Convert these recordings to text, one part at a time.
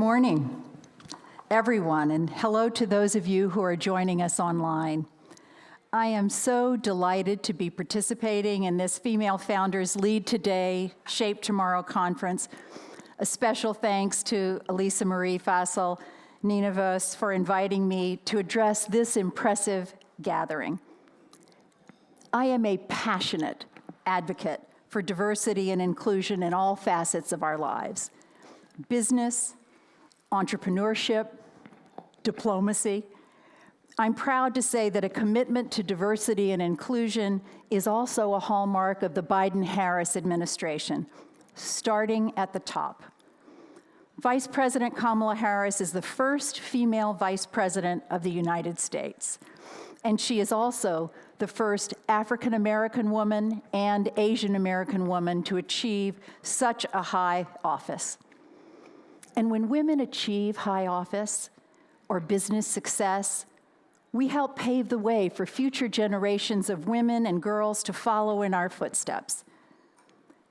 morning, everyone, and hello to those of you who are joining us online. I am so delighted to be participating in this Female Founders Lead Today, Shape Tomorrow conference. A special thanks to Elisa Marie Fassel, Nina Vos, for inviting me to address this impressive gathering. I am a passionate advocate for diversity and inclusion in all facets of our lives. Business, entrepreneurship, diplomacy. I'm proud to say that a commitment to diversity and inclusion is also a hallmark of the Biden-Harris administration, starting at the top. Vice President Kamala Harris is the first female vice president of the United States, and she is also the first African-American woman and Asian-American woman to achieve such a high office. And when women achieve high office or business success, we help pave the way for future generations of women and girls to follow in our footsteps.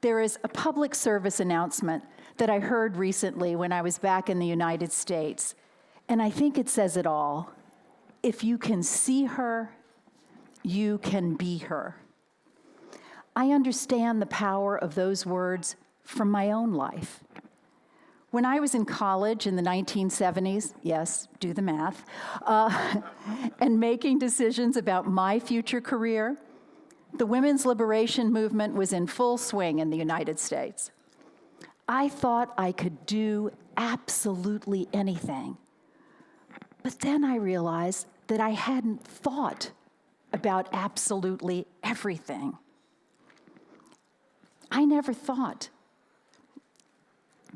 There is a public service announcement that I heard recently when I was back in the United States, and I think it says it all. If you can see her, you can be her. I understand the power of those words from my own life. When I was in college in the 1970s, yes, do the math, and making decisions about my future career, the women's liberation movement was in full swing in the United States. I thought I could do absolutely anything. But then I realized that I hadn't thought about absolutely everything. I never thought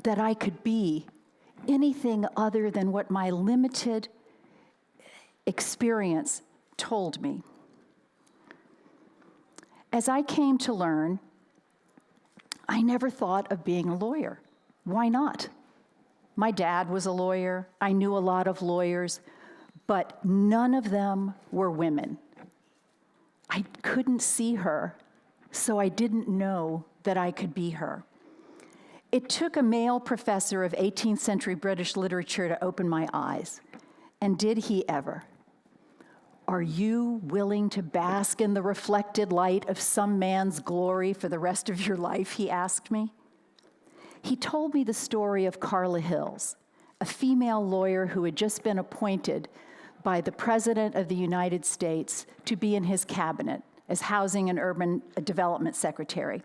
that I could be anything other than what my limited experience told me. As I came to learn, I never thought of being a lawyer. Why not? My dad was a lawyer. I knew a lot of lawyers, but none of them were women. I couldn't see her, so I didn't know that I could be her. It took a male professor of 18th century British literature to open my eyes. And did he ever? Are you willing to bask in the reflected light of some man's glory for the rest of your life, he asked me. He told me the story of Carla Hills, a female lawyer who had just been appointed by the President of the United States to be in his cabinet as Housing and Urban Development Secretary.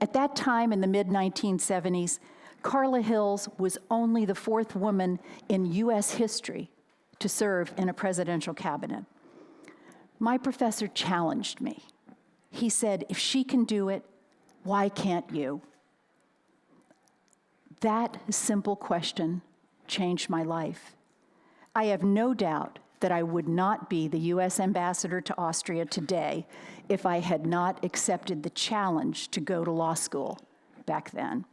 At that time, in the mid-1970s, Carla Hills was only the fourth woman in U.S. history to serve in a presidential cabinet. My professor challenged me. He said, if she can do it, why can't you? That simple question changed my life. I have no doubt that I would not be the U.S. ambassador to Austria today if I had not accepted the challenge to go to law school back then.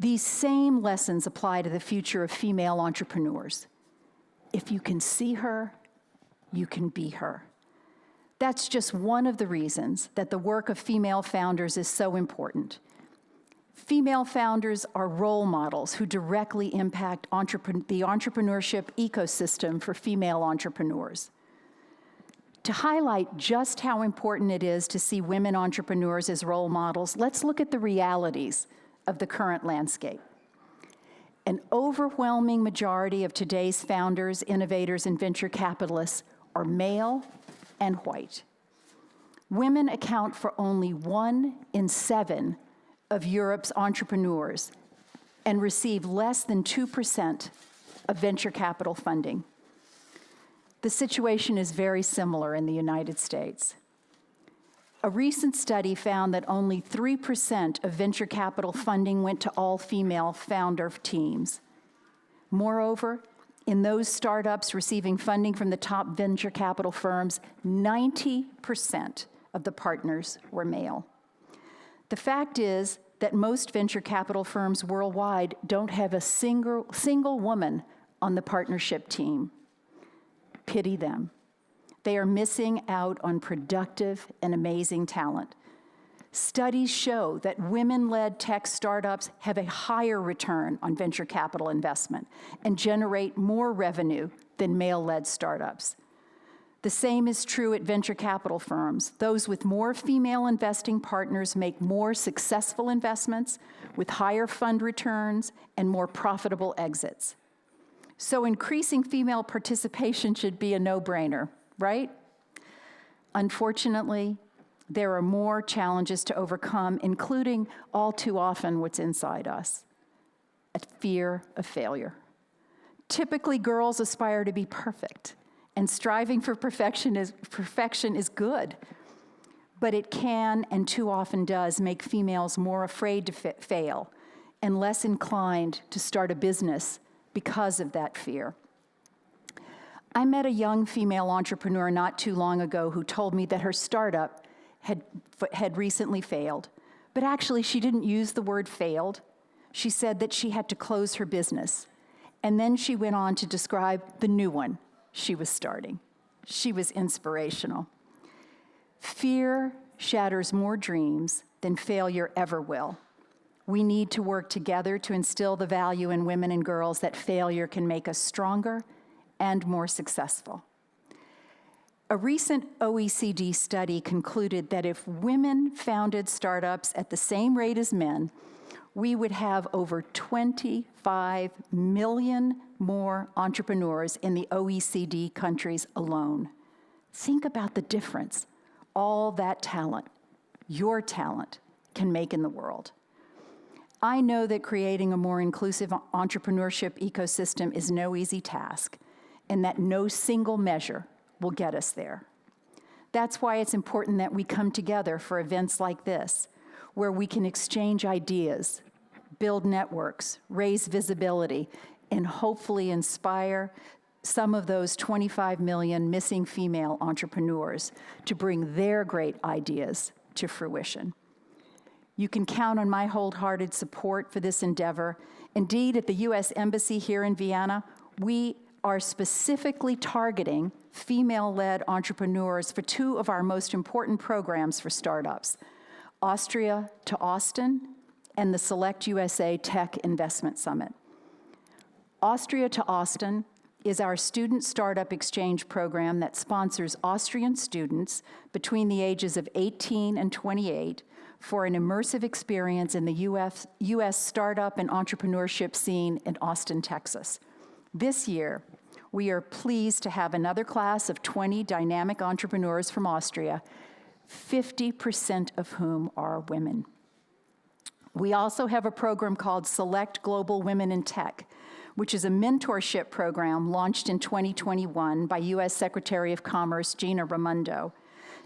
These same lessons apply to the future of female entrepreneurs. If you can see her, you can be her. That's just one of the reasons that the work of female founders is so important. Female founders are role models who directly impact the entrepreneurship ecosystem for female entrepreneurs. To highlight just how important it is to see women entrepreneurs as role models, let's look at the realities of the current landscape. An overwhelming majority of today's founders, innovators, and venture capitalists are male and white. Women account for only 1 in 7 of Europe's entrepreneurs and receive less than 2% of venture capital funding. The situation is very similar in the United States. A recent study found that only 3% of venture capital funding went to all-female founder teams. Moreover, in those startups receiving funding from the top venture capital firms, 90% of the partners were male. The fact is that most venture capital firms worldwide don't have a single woman on the partnership team. Pity them. They are missing out on productive and amazing talent. Studies show that women-led tech startups have a higher return on venture capital investment and generate more revenue than male-led startups. The same is true at venture capital firms. Those with more female investing partners make more successful investments with higher fund returns and more profitable exits. So increasing female participation should be a no-brainer, right? Unfortunately, there are more challenges to overcome, including all too often what's inside us, a fear of failure. Typically, girls aspire to be perfect, and striving for perfection is good, but it can, and too often does, make females more afraid to fail and less inclined to start a business because of that fear. I met a young female entrepreneur not too long ago who told me that her startup had recently failed, but actually she didn't use the word failed. She said that she had to close her business, and then she went on to describe the new one she was starting. She was inspirational. Fear shatters more dreams than failure ever will. We need to work together to instill the value in women and girls that failure can make us stronger and more successful. A recent OECD study concluded that if women founded startups at the same rate as men, we would have over 25 million more entrepreneurs in the OECD countries alone. Think about the difference all that talent, your talent, can make in the world. I know that creating a more inclusive entrepreneurship ecosystem is no easy task, and that no single measure will get us there. That's why it's important that we come together for events like this, where we can exchange ideas, build networks, raise visibility, and hopefully inspire some of those 25 million missing female entrepreneurs to bring their great ideas to fruition. You can count on my wholehearted support for this endeavor. Indeed, at the U.S. Embassy here in Vienna, we are specifically targeting female-led entrepreneurs for two of our most important programs for startups, Austria to Austin and the Select USA Tech Investment Summit. Austria to Austin is our student startup exchange program that sponsors Austrian students between the ages of 18 and 28 for an immersive experience in the U.S. startup and entrepreneurship scene in Austin, Texas. This year, we are pleased to have another class of 20 dynamic entrepreneurs from Austria, 50% of whom are women. We also have a program called Select Global Women in Tech, which is a mentorship program launched in 2021 by U.S. Secretary of Commerce Gina Raimondo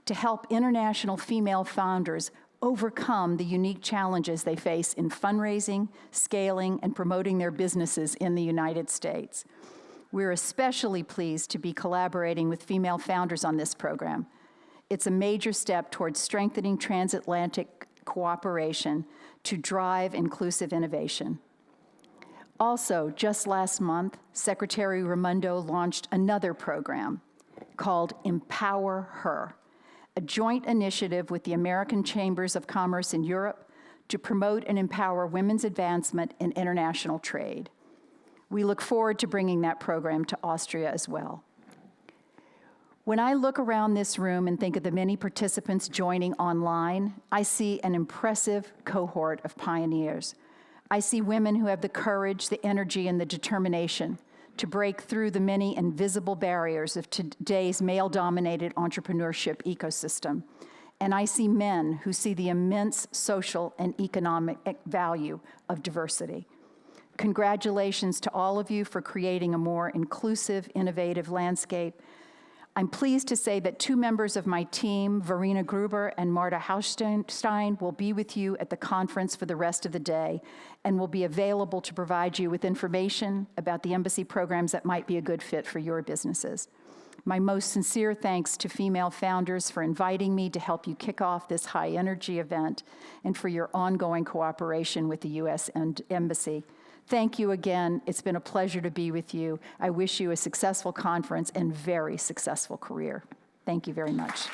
to help international female founders overcome the unique challenges they face in fundraising, scaling, and promoting their businesses in the United States. We're especially pleased to be collaborating with female founders on this program. It's a major step towards strengthening transatlantic cooperation to drive inclusive innovation. Also, just last month, Secretary Raimondo launched another program called Empower Her, a joint initiative with the American Chambers of Commerce in Europe to promote and empower women's advancement in international trade. We look forward to bringing that program to Austria as well. When I look around this room and think of the many participants joining online, I see an impressive cohort of pioneers. I see women who have the courage, the energy, and the determination to break through the many invisible barriers of today's male-dominated entrepreneurship ecosystem. And I see men who see the immense social and economic value of diversity. Congratulations to all of you for creating a more inclusive, innovative landscape. I'm pleased to say that two members of my team, Verena Gruber and Marta Haustein, will be with you at the conference for the rest of the day and will be available to provide you with information about the embassy programs that might be a good fit for your businesses. My most sincere thanks to female founders for inviting me to help you kick off this high-energy event and for your ongoing cooperation with the U.S. Embassy. Thank you again. It's been a pleasure to be with you. I wish you a successful conference and very successful career. Thank you very much.